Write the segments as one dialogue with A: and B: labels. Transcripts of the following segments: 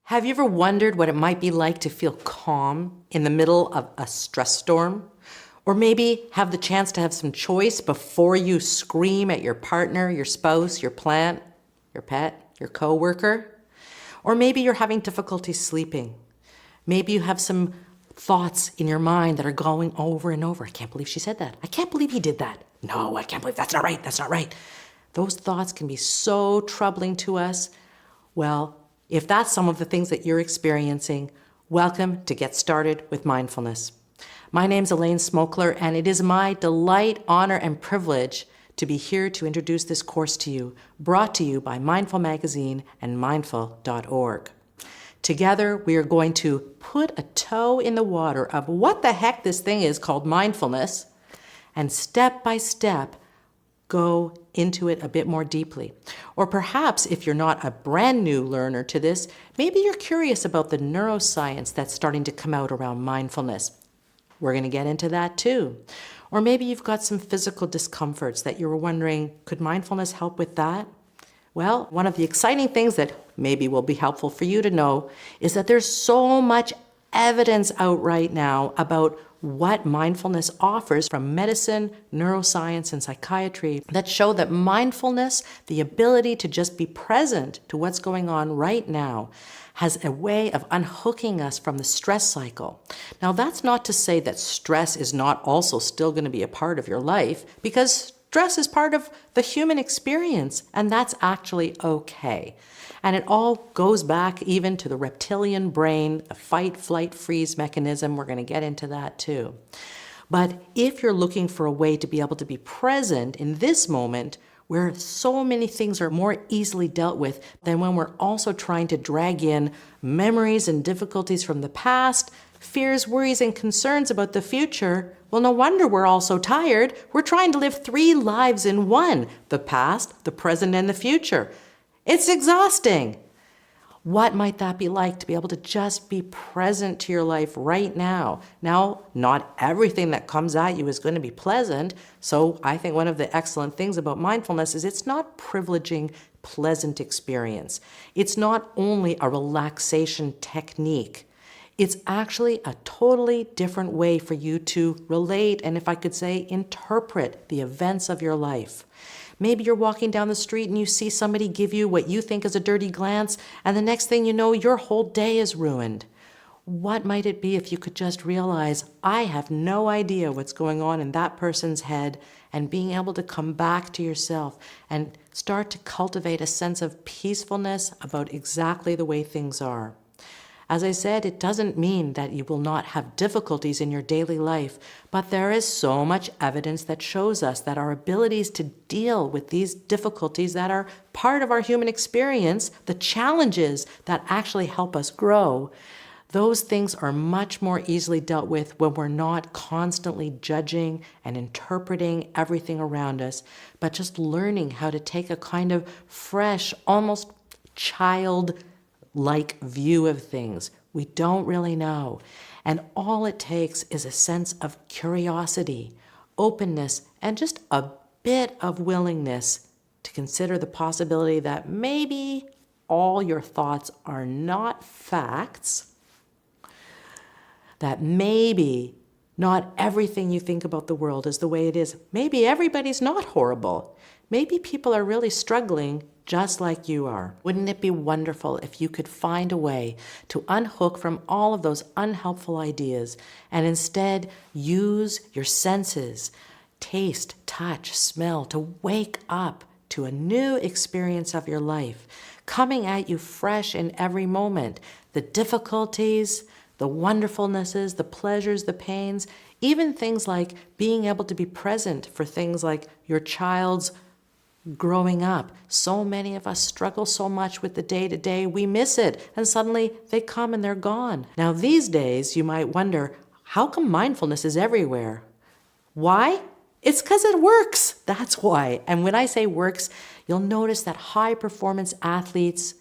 A: Have you ever wondered what it might be like to feel calm in the middle of a stress storm? Or maybe have the chance to have some choice before you scream at your partner, your spouse, your plant, your pet, your coworker? Or maybe you're having difficulty sleeping. Maybe you have some thoughts in your mind that are going over and over. I can't believe she said that. I can't believe he did that. No, I can't believe that's not right. That's not right. Those thoughts can be so troubling to us. Well, if that's some of the things that you're experiencing, welcome to Get Started with Mindfulness. My name's Elaine Smokler, and it is my delight, honor, and privilege to be here to introduce this course to you, brought to you by Mindful Magazine and mindful.org. Together, we are going to put a toe in the water of what the heck this thing is called mindfulness, and step by step, go into it a bit more deeply. Or perhaps if you're not a brand new learner to this, maybe you're curious about the neuroscience that's starting to come out around mindfulness. We're going to get into that too. Or maybe you've got some physical discomforts that you were wondering, could mindfulness help with that? Well, one of the exciting things that maybe will be helpful for you to know is that there's so much evidence out right now about what mindfulness offers from medicine, neuroscience, and psychiatry that show that mindfulness, the ability to just be present to what's going on right now, has a way of unhooking us from the stress cycle. Now, that's not to say that stress is not also still going to be a part of your life, because stress is part of the human experience, and that's actually okay. And it all goes back even to the reptilian brain, a fight, flight, freeze mechanism. We're going to get into that too. But if you're looking for a way to be able to be present in this moment, where so many things are more easily dealt with than when we're also trying to drag in memories and difficulties from the past, fears, worries, and concerns about the future, well, no wonder we're all so tired. We're trying to live 3 lives in one: the past, the present, and the future. It's exhausting. What might that be like to be able to just be present to your life right now? Now, not everything that comes at you is going to be pleasant. So I think one of the excellent things about mindfulness is it's not privileging pleasant experience. It's not only a relaxation technique. It's actually a totally different way for you to relate and, if I could say, interpret the events of your life. Maybe you're walking down the street and you see somebody give you what you think is a dirty glance, and the next thing you know, your whole day is ruined. What might it be if you could just realize, I have no idea what's going on in that person's head, and being able to come back to yourself and start to cultivate a sense of peacefulness about exactly the way things are. As I said, it doesn't mean that you will not have difficulties in your daily life, but there is so much evidence that shows us that our abilities to deal with these difficulties that are part of our human experience, the challenges that actually help us grow, those things are much more easily dealt with when we're not constantly judging and interpreting everything around us, but just learning how to take a kind of fresh, almost child-like view of things. We don't really know. And all it takes is a sense of curiosity, openness, and just a bit of willingness to consider the possibility that maybe all your thoughts are not facts, that maybe not everything you think about the world is the way it is. Maybe everybody's not horrible. Maybe people are really struggling just like you are. Wouldn't it be wonderful if you could find a way to unhook from all of those unhelpful ideas and instead use your senses, taste, touch, smell, to wake up to a new experience of your life, coming at you fresh in every moment? The difficulties, the wonderfulnesses, the pleasures, the pains, even things like being able to be present for things like your child's growing up. So many of us struggle so much with the day-to-day, we miss it, and suddenly they come and they're gone. Now these days, you might wonder, how come mindfulness is everywhere? Why? It's because it works. That's why. And when I say works, you'll notice that high-performance athletes,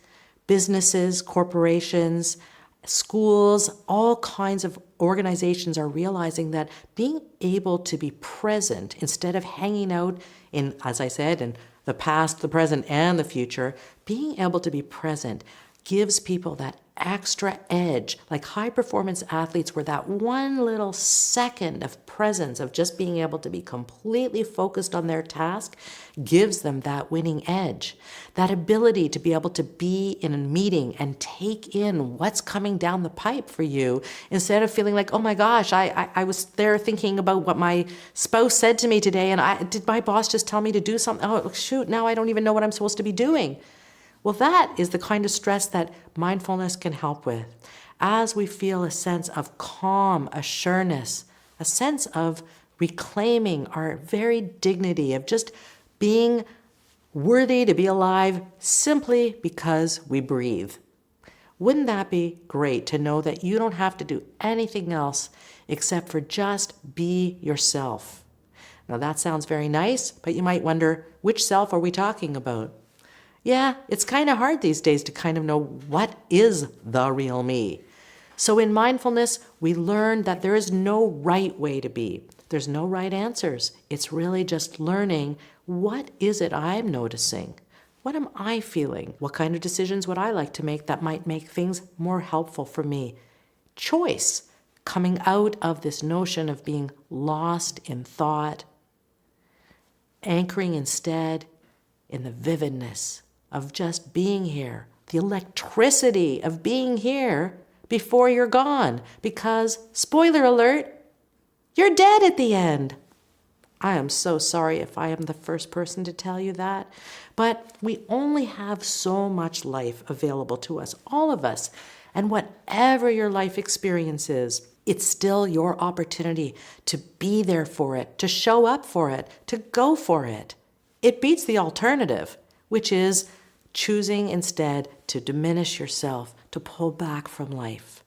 A: businesses, corporations, schools, all kinds of organizations are realizing that being able to be present instead of hanging out in, as I said, in the past, the present, and the future, being able to be present gives people that extra edge, like high performance athletes, where that one little second of presence of just being able to be completely focused on their task gives them that winning edge. That ability to be able to be in a meeting and take in what's coming down the pipe for you instead of feeling like, oh my gosh, I was there thinking about what my spouse said to me today, and did my boss just tell me to do something? Oh shoot, now I don't even know what I'm supposed to be doing. Well, that is the kind of stress that mindfulness can help with. As we feel a sense of calm, assuredness, a sense of reclaiming our very dignity, of just being worthy to be alive simply because we breathe. Wouldn't that be great to know that you don't have to do anything else except for just be yourself? Now that sounds very nice, but you might wonder, which self are we talking about? Yeah, it's kind of hard these days to kind of know what is the real me. So in mindfulness, we learn that there is no right way to be. There's no right answers. It's really just learning, what is it I'm noticing? What am I feeling? What kind of decisions would I like to make that might make things more helpful for me? Choice, coming out of this notion of being lost in thought, anchoring instead in the vividness of just being here, the electricity of being here before you're gone. Because, spoiler alert, you're dead at the end. I am so sorry if I am the first person to tell you that, but we only have so much life available to us, all of us. And whatever your life experience is, it's still your opportunity to be there for it, to show up for it, to go for it. It beats the alternative, which is choosing instead to diminish yourself, to pull back from life.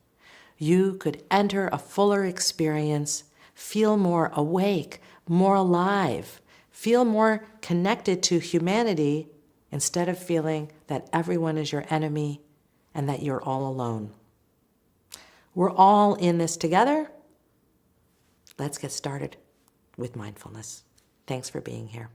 A: You could enter a fuller experience, feel more awake, more alive, feel more connected to humanity instead of feeling that everyone is your enemy and that you're all alone. We're all in this together. Let's get started with mindfulness. Thanks for being here.